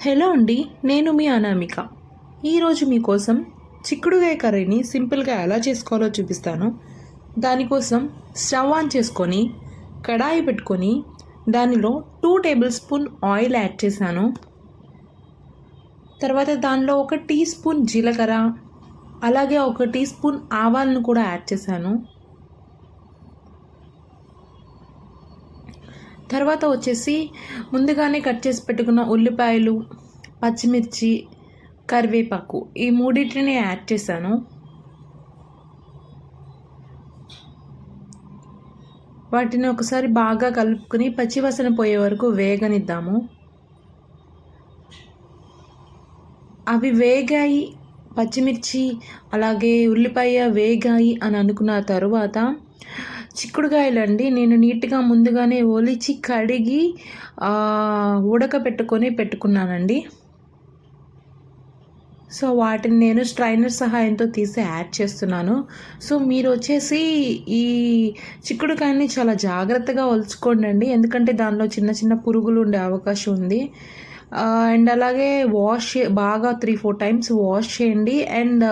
Hello అండి, నేను మీ అనామిక. ఈరోజు మీకోసం చిక్కుడుగాయ కర్రీని సింపుల్గా ఎలా చేసుకోవాలో చూపిస్తాను. దానికోసం స్టవ్ ఆన్ చేసుకొని కడాయి పెట్టుకొని దానిలో 2 టేబుల్ స్పూన్ ఆయిల్ యాడ్ చేశాను. తర్వాత దానిలో 1 టీ స్పూన్ జీలకర్ర, అలాగే 1 టీ స్పూన్ ఆవాలను కూడా యాడ్ చేశాను. తర్వాత వచ్చేసి ముందుగానే కట్ చేసి పెట్టుకున్న ఉల్లిపాయలు, పచ్చిమిర్చి, కరివేపాకు ఈ మూడింటిని యాడ్ చేశాను. వాటిని ఒకసారి బాగా కలుపుకొని పచ్చివాసన పోయే వరకు వేగనిద్దాము. అవి వేగాయి, పచ్చిమిర్చి అలాగే ఉల్లిపాయ వేగాయి అని అనుకున్న తరువాత చిక్కుడుకాయలండి నేను నీట్గా ముందుగానే ఒలిచి కడిగి ఉడకపెట్టుకొని పెట్టుకున్నానండి. సో వాటిని నేను స్ట్రైనర్ సహాయంతో తీసి యాడ్ చేస్తున్నాను. సో మీరు వచ్చేసి ఈ చిక్కుడుకాయని చాలా జాగ్రత్తగా ఒలుచుకోండి, ఎందుకంటే దానిలో చిన్న చిన్న పురుగులు ఉండే అవకాశం ఉంది. అండ్ అలాగే బాగా 3-4 టైమ్స్ వాష్ చేయండి. అండ్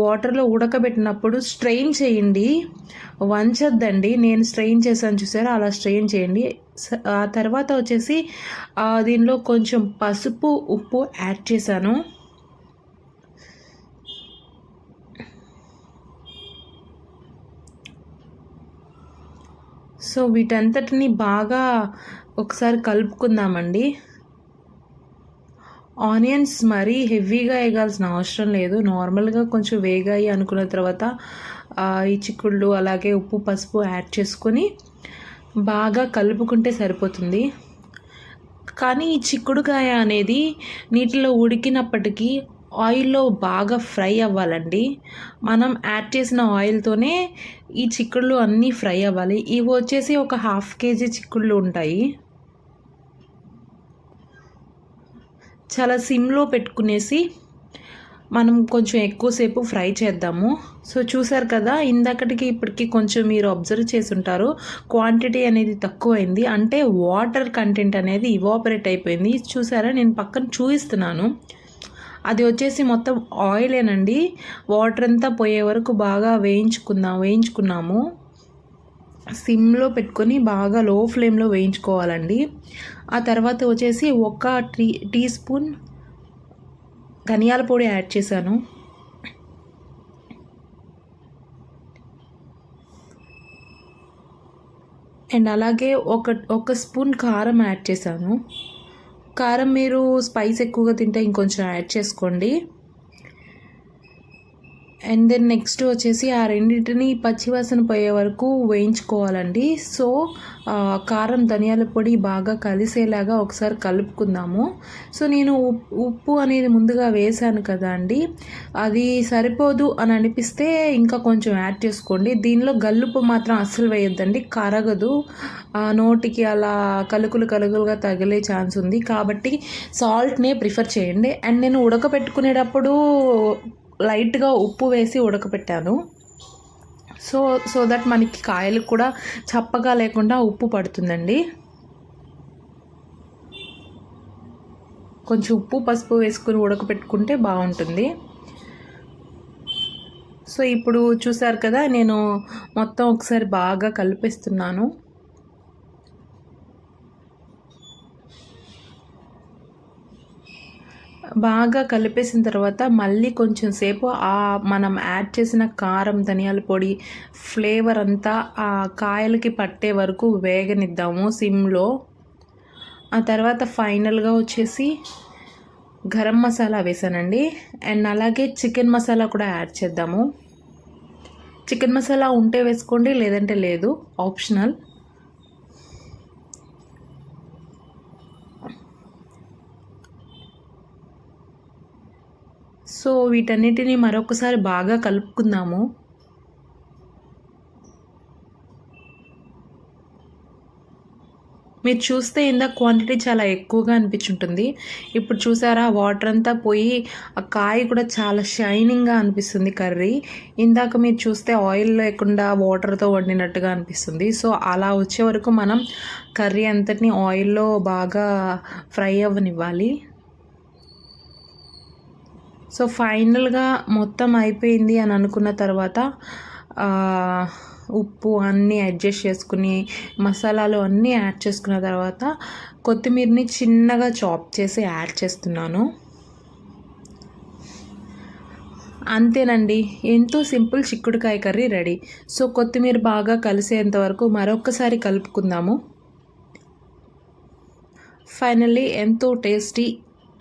వాటర్లో ఉడకబెట్టినప్పుడు స్ట్రెయిన్ చేయండి, వంచొద్దండి. నేను స్ట్రెయిన్ చేశాను చూసారా, అలా స్ట్రెయిన్ చేయండి. ఆ తర్వాత వచ్చేసి దీనిలో కొంచెం పసుపు, ఉప్పు యాడ్ చేశాను. సో వీటంతటిని బాగా ఒకసారి కలుపుకుందామండి. ఆనియన్స్ మరీ హెవీగా వేగాల్సిన అవసరం లేదు, నార్మల్గా కొంచెం వేగాయి అనుకున్న తర్వాత ఈ చిక్కుళ్ళు అలాగే ఉప్పు పసుపు యాడ్ చేసుకొని బాగా కలుపుకుంటే సరిపోతుంది. కానీ ఈ చిక్కుడుకాయ అనేది నీటిలో ఉడికినప్పటికీ ఆయిల్లో బాగా ఫ్రై అవ్వాలండి. మనం యాడ్ చేసిన ఆయిల్తోనే ఈ చిక్కుళ్ళు అన్నీ ఫ్రై అవ్వాలి. ఇవి వచ్చేసి ఒక 1/2 కేజీ చిక్కుళ్ళు ఉంటాయి. చాలా సిమ్లో పెట్టుకునేసి మనం కొంచెం ఎక్కువసేపు ఫ్రై చేద్దాము. సో చూసారు కదా, ఇందాకటికి ఇప్పటికి కొంచెం మీరు అబ్జర్వ్ చేసి ఉంటారు, క్వాంటిటీ అనేది తక్కువైంది, అంటే వాటర్ కంటెంట్ అనేది ఇవాపరేట్ అయిపోయింది. చూసారా, నేను పక్కన చూపిస్తున్నాను. అది వచ్చేసి మొత్తం ఆయిలేనండి. వాటర్ అంతా పోయే వరకు బాగా వేయించుకున్నాము. సిమ్లో పెట్టుకొని బాగా లో ఫ్లేమ్లో వేయించుకోవాలండి. ఆ తర్వాత వచ్చేసి 1 టీ స్పూన్ ధనియాల పొడి యాడ్ చేశాను. అండ్ అలాగే ఒక స్పూన్ కారం యాడ్ చేశాను. కారం మీరు స్పైస్ ఎక్కువగా తింటే ఇంకొంచెం యాడ్ చేసుకోండి. అండ్ దెన్ నెక్స్ట్ వచ్చేసి ఆ రెండింటిని పచ్చివాసన పోయే వరకు వేయించుకోవాలండి. సో కారం ధనియాల పొడి బాగా కలిసేలాగా ఒకసారి కలుపుకుందాము. సో నేను ఉప్పు అనేది ముందుగా వేసాను కదా అండి, అది సరిపోదు అని అనిపిస్తే ఇంకా కొంచెం యాడ్ చేసుకోండి. దీనిలో గల్లుప్పు మాత్రం అస్సలు వేయొద్దండి, కరగదు, నోటికి అలా కలుకులుగా తగిలే ఛాన్స్ ఉంది. కాబట్టి సాల్ట్నే ప్రిఫర్ చేయండి. అండ్ నేను ఉడకపెట్టుకునేటప్పుడు లైట్గా ఉప్పు వేసి ఉడకపెట్టాను. సో దట్ మనకి కాయలకు కూడా చప్పగా లేకుండా ఉప్పు పడుతుందండి. కొంచెం ఉప్పు పసుపు వేసుకుని ఉడకపెట్టుకుంటే బాగుంటుంది. సో ఇప్పుడు చూసారు కదా, నేను మొత్తం ఒకసారి బాగా కలిపేస్తున్నాను. బాగా కలిపేసిన తర్వాత మళ్ళీ కొంచెం సేపు మనం యాడ్ చేసిన కారం ధనియాల పొడి ఫ్లేవర్ అంతా ఆ కాయలకి పట్టే వరకు వేగనిద్దాము సిమ్లో. ఆ తర్వాత ఫైనల్గా వచ్చేసి గరం మసాలా వేసానండి. అండ్ అలాగే చికెన్ మసాలా కూడా యాడ్ చేద్దాము. చికెన్ మసాలా ఉంటే వేసుకోండి, లేదంటే లేదు, ఆప్షనల్. సో వీటన్నిటిని మరొకసారి బాగా కలుపుకుందాము. మీరు చూస్తే ఇందాక క్వాంటిటీ చాలా ఎక్కువగా అనిపించుంటుంది. ఇప్పుడు చూసారా, వాటర్ అంతా పోయి ఆ కాయ కూడా చాలా షైనింగ్గా అనిపిస్తుంది కర్రీ. ఇందాక మీరు చూస్తే ఆయిల్ లేకుండా వాటర్తో వండినట్టుగా అనిపిస్తుంది. సో అలా వచ్చే వరకు మనం కర్రీ అంతటిని ఆయిల్లో బాగా ఫ్రై అవ్వనివ్వాలి. సో ఫైనల్గా మొత్తం అయిపోయింది అని అనుకున్న తర్వాత ఉప్పు అన్నీ అడ్జస్ట్ చేసుకుని మసాలాలు అన్నీ యాడ్ చేసుకున్న తర్వాత కొత్తిమీరని చిన్నగా చాప్ చేసి యాడ్ చేస్తున్నాను. అంతేనండి, ఎంతో సింపుల్ చిక్కుడుకాయ కర్రీ రెడీ. సో కొత్తిమీర బాగా కలిసేంత వరకు మరొకసారి కలుపుకుందాము. ఫైనల్లీ ఎంతో టేస్టీ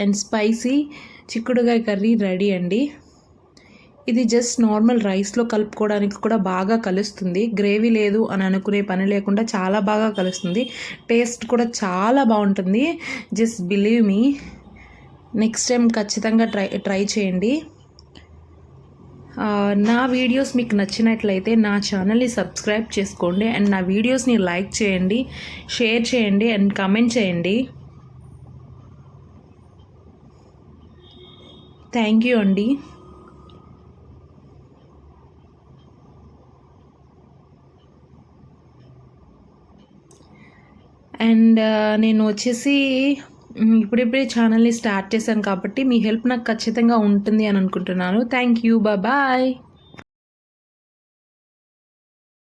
అండ్ స్పైసీ చిక్కుడుకాయ కర్రీ రెడీ అండి. ఇది జస్ట్ నార్మల్ రైస్లో కలుపుకోవడానికి కూడా బాగా కలుస్తుంది. గ్రేవీ లేదు అని అనుకునే పని లేకుండా చాలా బాగా కలుస్తుంది. టేస్ట్ కూడా చాలా బాగుంటుంది. Just believe me, next time ఖచ్చితంగా ట్రై చేయండి. నా వీడియోస్ మీకు నచ్చినట్లయితే నా ఛానల్ని సబ్స్క్రైబ్ చేసుకోండి అండ్ నా వీడియోస్ని లైక్ చేయండి, షేర్ చేయండి అండ్ కామెంట్ చేయండి. థ్యాంక్ యూ అండి. అండ్ నేను వచ్చేసి ఇప్పుడిప్పుడే ఛానల్ని స్టార్ట్ చేశాను కాబట్టి మీ హెల్ప్ నాకు ఖచ్చితంగా ఉంటుంది అని అనుకుంటున్నాను. Thank you, bye.